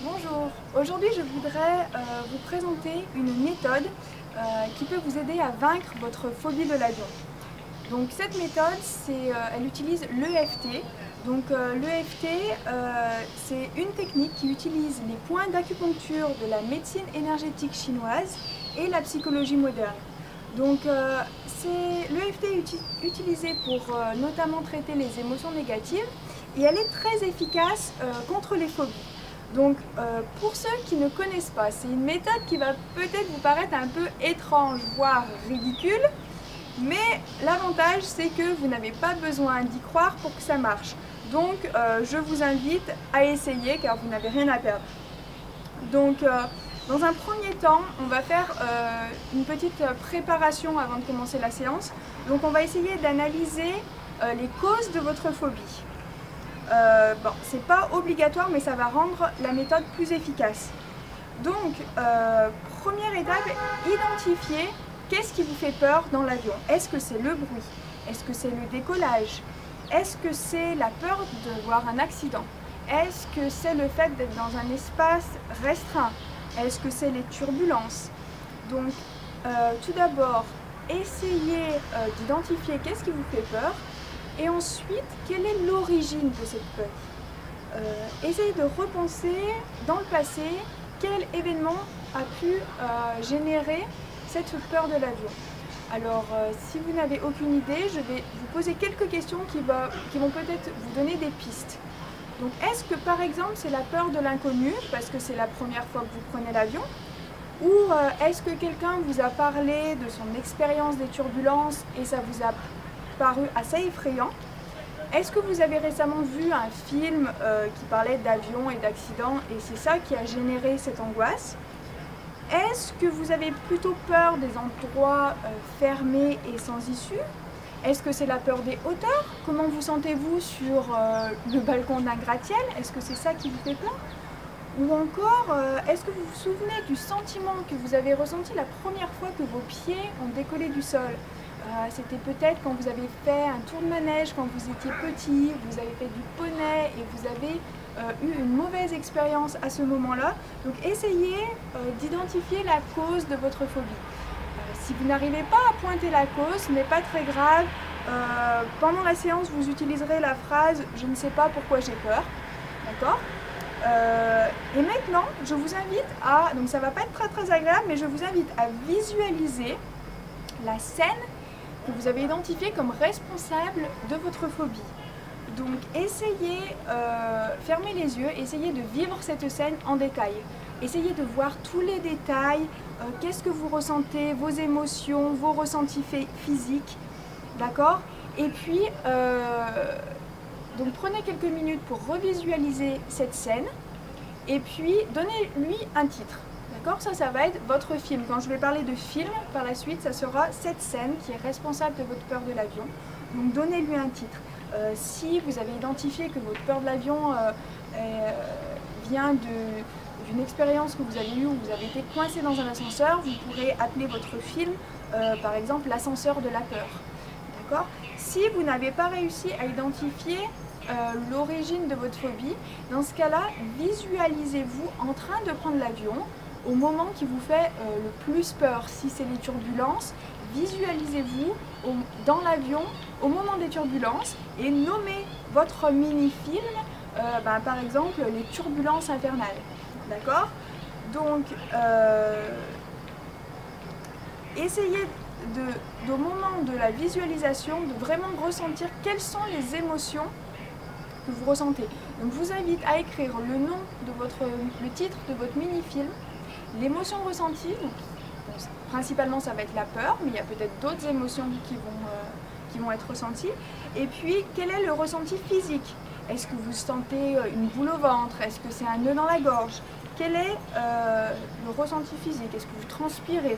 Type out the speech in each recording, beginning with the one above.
Bonjour, aujourd'hui je voudrais vous présenter une méthode qui peut vous aider à vaincre votre phobie de l'avion. Donc cette méthode, elle utilise l'EFT. Donc l'EFT, c'est une technique qui utilise les points d'acupuncture de la médecine énergétique chinoise et la psychologie moderne. Donc l'EFT est utilisé pour notamment traiter les émotions négatives et elle est très efficace contre les phobies. Donc pour ceux qui ne connaissent pas, c'est une méthode qui va peut-être vous paraître un peu étrange, voire ridicule, mais l'avantage c'est que vous n'avez pas besoin d'y croire pour que ça marche. Donc je vous invite à essayer car vous n'avez rien à perdre. Donc dans un premier temps, on va faire une petite préparation avant de commencer la séance. Donc on va essayer d'analyser les causes de votre phobie. Bon, c'est pas obligatoire, mais ça va rendre la méthode plus efficace. Donc, première étape, identifier qu'est-ce qui vous fait peur dans l'avion. Est-ce que c'est le bruit? Est-ce que c'est le décollage? Est-ce que c'est la peur de voir un accident? Est-ce que c'est le fait d'être dans un espace restreint? Est-ce que c'est les turbulences? Donc, tout d'abord, essayez d'identifier qu'est-ce qui vous fait peur. Et ensuite, quelle est l'origine de cette peur? Essayez de repenser dans le passé quel événement a pu générer cette peur de l'avion. Alors, si vous n'avez aucune idée, je vais vous poser quelques questions qui vont peut-être vous donner des pistes. Donc, est-ce que par exemple c'est la peur de l'inconnu, parce que c'est la première fois que vous prenez l'avion? Ou est-ce que quelqu'un vous a parlé de son expérience des turbulences et ça vous a paru assez effrayant? Est-ce que vous avez récemment vu un film qui parlait d'avions et d'accidents et c'est ça qui a généré cette angoisse? Est-ce que vous avez plutôt peur des endroits fermés et sans issue? Est-ce que c'est la peur des hauteurs? Comment vous sentez-vous sur le balcon d'un gratte-ciel? Est-ce que c'est ça qui vous fait peur? Ou encore, est-ce que vous vous souvenez du sentiment que vous avez ressenti la première fois que vos pieds ont décollé du sol? C'était peut-être quand vous avez fait un tour de manège, quand vous étiez petit, vous avez fait du poney et vous avez eu une mauvaise expérience à ce moment-là. Donc essayez d'identifier la cause de votre phobie. Si vous n'arrivez pas à pointer la cause, ce n'est pas très grave. Pendant la séance, vous utiliserez la phrase « je ne sais pas pourquoi j'ai peur ». D'accord ? Et maintenant, je vous invite à, donc ça ne va pas être très agréable, mais je vous invite à visualiser la scène que vous avez identifiée comme responsable de votre phobie. Donc essayez, fermez les yeux, essayez de vivre cette scène en détail. Essayez de voir tous les détails, qu'est-ce que vous ressentez, vos émotions, vos ressentis physiques, d'accord? Et puis, donc prenez quelques minutes pour revisualiser cette scène et puis donnez-lui un titre. D'accord? Ça va être votre film. Quand je vais parler de film, par la suite, ça sera cette scène qui est responsable de votre peur de l'avion. Donc donnez-lui un titre. Si vous avez identifié que votre peur de l'avion vient d'une expérience que vous avez eue où vous avez été coincé dans un ascenseur, vous pourrez appeler votre film, par exemple, l'ascenseur de la peur. D'accord? Si vous n'avez pas réussi à identifier l'origine de votre phobie, dans ce cas-là, visualisez-vous en train de prendre l'avion au moment qui vous fait le plus peur. Si c'est les turbulences, visualisez-vous dans l'avion au moment des turbulences et nommez votre mini-film, par exemple, les turbulences infernales. D'accord? Donc, essayez au moment de la visualisation de vraiment ressentir quelles sont les émotions que vous ressentez. Donc, je vous invite à écrire le titre de votre mini-film, l'émotion ressentie, principalement ça va être la peur, mais il y a peut-être d'autres émotions qui vont être ressenties. Et puis, quel est le ressenti physique? Est-ce que vous sentez une boule au ventre? Est-ce que c'est un nœud dans la gorge? Quel est le ressenti physique? Est-ce que vous transpirez?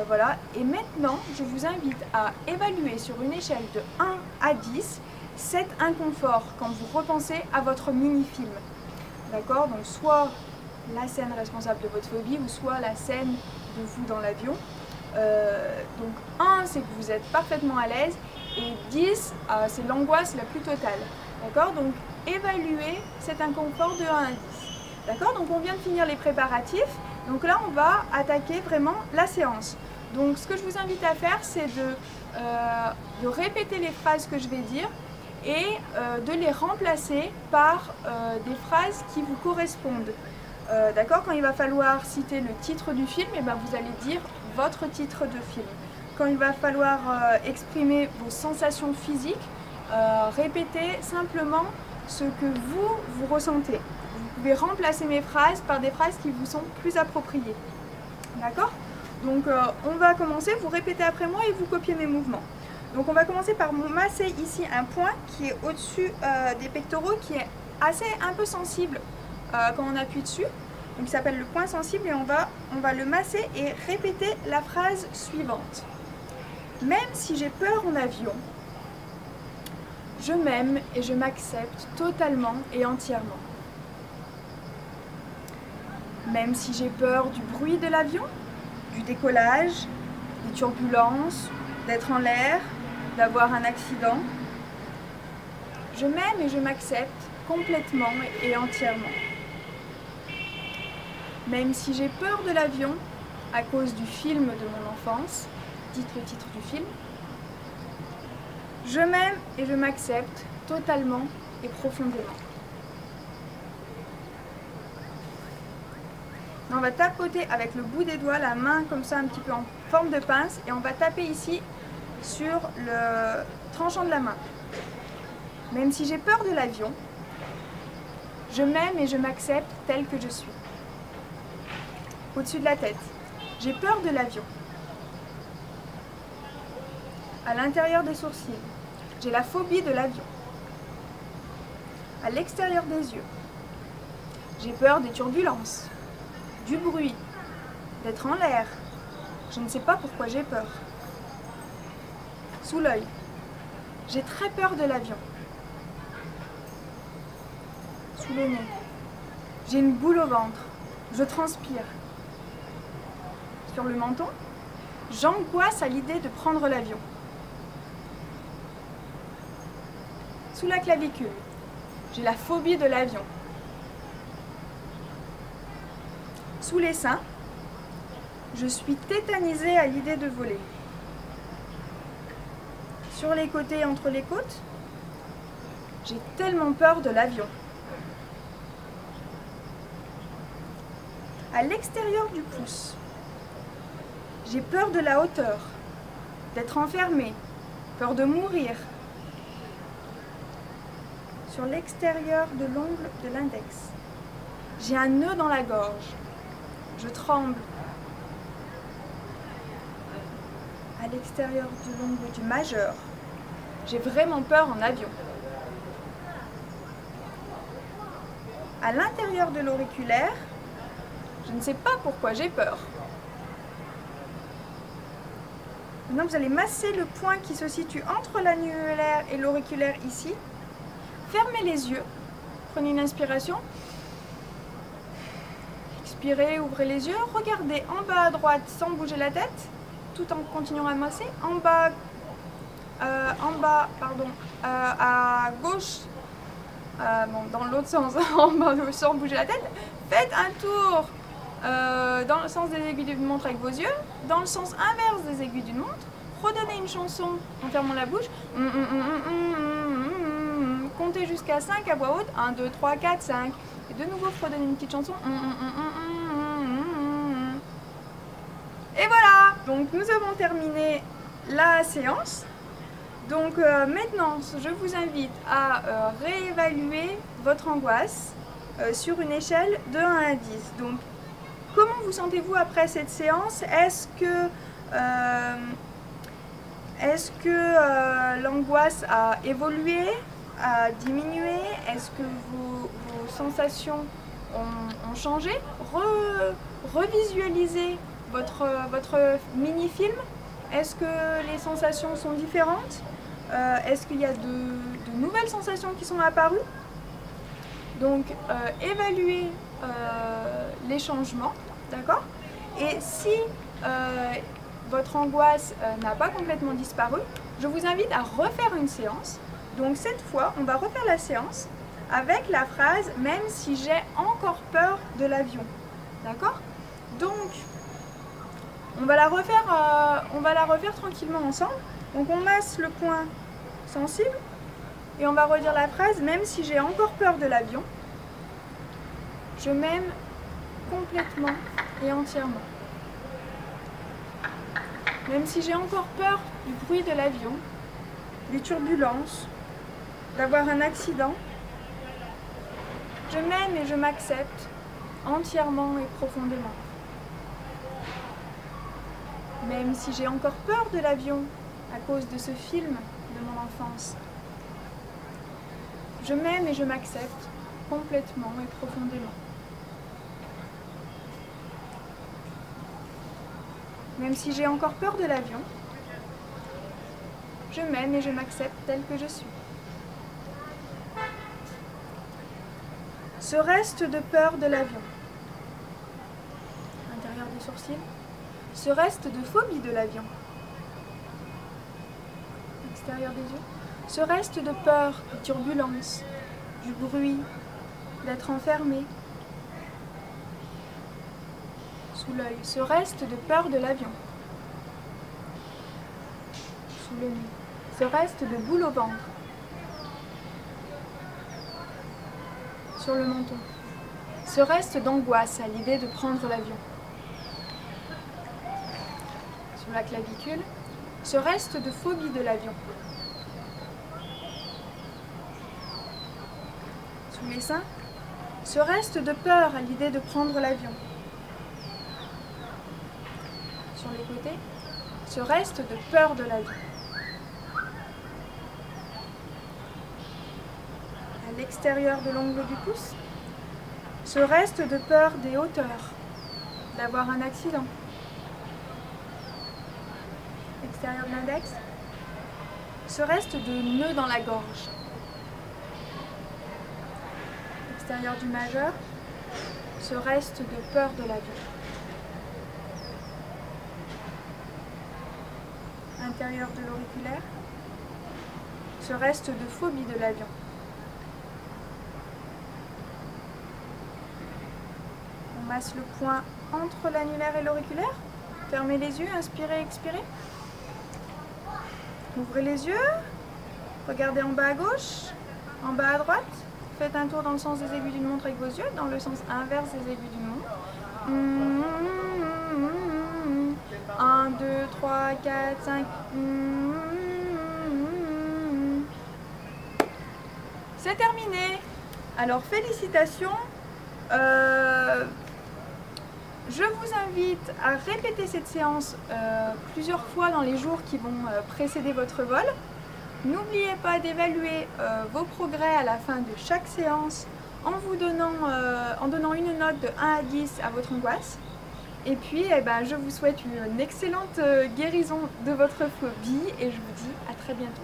Voilà. Et maintenant, je vous invite à évaluer sur une échelle de 1 à 10 cet inconfort quand vous repensez à votre mini-film. D'accord? Donc, soit la scène responsable de votre phobie ou soit la scène de vous dans l'avion. Donc 1, c'est que vous êtes parfaitement à l'aise et 10, c'est l'angoisse la plus totale. D'accord? Donc évaluez cet inconfort de 1 à 10. D'accord? Donc on vient de finir les préparatifs. Donc là, on va attaquer vraiment la séance. Donc ce que je vous invite à faire, c'est de répéter les phrases que je vais dire et de les remplacer par des phrases qui vous correspondent. D'accord? Quand il va falloir citer le titre du film, et ben vous allez dire votre titre de film. Quand il va falloir exprimer vos sensations physiques, répétez simplement ce que vous ressentez. Vous pouvez remplacer mes phrases par des phrases qui vous sont plus appropriées. D'accord? Donc on va commencer, vous répétez après moi et vous copiez mes mouvements. Donc on va commencer par masser ici un point qui est au-dessus des pectoraux, qui est un peu sensible quand on appuie dessus. Donc il s'appelle le point sensible et on va le masser et répéter la phrase suivante. Même si j'ai peur en avion, je m'aime et je m'accepte totalement et entièrement. Même si j'ai peur du bruit de l'avion, du décollage, des turbulences, d'être en l'air, d'avoir un accident, je m'aime et je m'accepte complètement et entièrement. Même si j'ai peur de l'avion à cause du film de mon enfance, dites le titre du film, je m'aime et je m'accepte totalement et profondément. On va tapoter avec le bout des doigts, la main comme ça un petit peu en forme de pince et on va taper ici sur le tranchant de la main. Même si j'ai peur de l'avion, je m'aime et je m'accepte tel que je suis. Au-dessus de la tête, j'ai peur de l'avion. À l'intérieur des sourcils, j'ai la phobie de l'avion. À l'extérieur des yeux, j'ai peur des turbulences, du bruit, d'être en l'air. Je ne sais pas pourquoi j'ai peur. Sous l'œil, j'ai très peur de l'avion. Sous le nez, j'ai une boule au ventre. Je transpire. Sur le menton, j'angoisse à l'idée de prendre l'avion. Sous la clavicule, j'ai la phobie de l'avion. Sous les seins, je suis tétanisée à l'idée de voler. Sur les côtés, entre les côtes, j'ai tellement peur de l'avion. À l'extérieur du pouce, j'ai peur de la hauteur, d'être enfermée, peur de mourir. Sur l'extérieur de l'ongle de l'index, j'ai un nœud dans la gorge. Je tremble. À l'extérieur de l'ongle du majeur, j'ai vraiment peur en avion. À l'intérieur de l'auriculaire, je ne sais pas pourquoi j'ai peur. Maintenant, vous allez masser le point qui se situe entre l'annulaire et l'auriculaire ici. Fermez les yeux. Prenez une inspiration. Expirez, ouvrez les yeux. Regardez en bas à droite sans bouger la tête, tout en continuant à masser. En bas, à gauche, dans l'autre sens, en bas sans bouger la tête. Faites un tour dans le sens des aiguilles d'une montre avec vos yeux, dans le sens inverse des aiguilles d'une montre. Redonnez une chanson en fermant la bouche. Comptez jusqu'à 5 à voix haute. 1, 2, 3, 4, 5. Et de nouveau, redonnez une petite chanson. Et voilà! Donc nous avons terminé la séance. Donc maintenant, je vous invite à réévaluer votre angoisse sur une échelle de 1 à 10. Donc, comment vous sentez-vous après cette séance? Est-ce que l'angoisse a évolué, a diminué? Est-ce que vos sensations ont changé? Revisualisez votre mini-film. Est-ce que les sensations sont différentes? Est-ce qu'il y a de nouvelles sensations qui sont apparues? Donc, évaluez les changements, d'accord? Et si votre angoisse n'a pas complètement disparu, je vous invite à refaire une séance. Donc cette fois, on va refaire la séance avec la phrase « même si j'ai encore peur de l'avion ». D'accord? Donc, on va la refaire tranquillement ensemble. Donc on masse le point sensible et on va redire la phrase « même si j'ai encore peur de l'avion, je m'aime complètement et entièrement ». Même si j'ai encore peur du bruit de l'avion, des turbulences, d'avoir un accident, je m'aime et je m'accepte entièrement et profondément. Même si j'ai encore peur de l'avion à cause de ce film de mon enfance, je m'aime et je m'accepte complètement et profondément. Même si j'ai encore peur de l'avion, je m'aime et je m'accepte tel que je suis. Ce reste de peur de l'avion, intérieur des sourcils, ce reste de phobie de l'avion, extérieur des yeux, ce reste de peur, de turbulence, du bruit, d'être enfermé, sous l'œil, ce reste de peur de l'avion, sous le nez, ce reste de boule au ventre, sur le menton, ce reste d'angoisse à l'idée de prendre l'avion, sur la clavicule, ce reste de phobie de l'avion, sous les seins, ce reste de peur à l'idée de prendre l'avion, sur les côtés, ce reste de peur de l'avion. À l'extérieur de l'ongle du pouce, ce reste de peur des hauteurs, d'avoir un accident. Extérieur de l'index, ce reste de nœud dans la gorge. Extérieur du majeur, ce reste de peur de l'avion. Intérieur de l'auriculaire, ce reste de phobie de l'avion. On masse le point entre l'annulaire et l'auriculaire. Fermez les yeux, inspirez, expirez. Ouvrez les yeux, regardez en bas à gauche, en bas à droite. Faites un tour dans le sens des aiguilles d'une montre avec vos yeux, dans le sens inverse des aiguilles d'une montre. 1, 2, 3, 4, 5. C'est terminé. Alors félicitations. Je vous invite à répéter cette séance plusieurs fois dans les jours qui vont précéder votre vol. N'oubliez pas d'évaluer vos progrès à la fin de chaque séance en donnant une note de 1 à 10 à votre angoisse. Et puis, je vous souhaite une excellente guérison de votre phobie et je vous dis à très bientôt.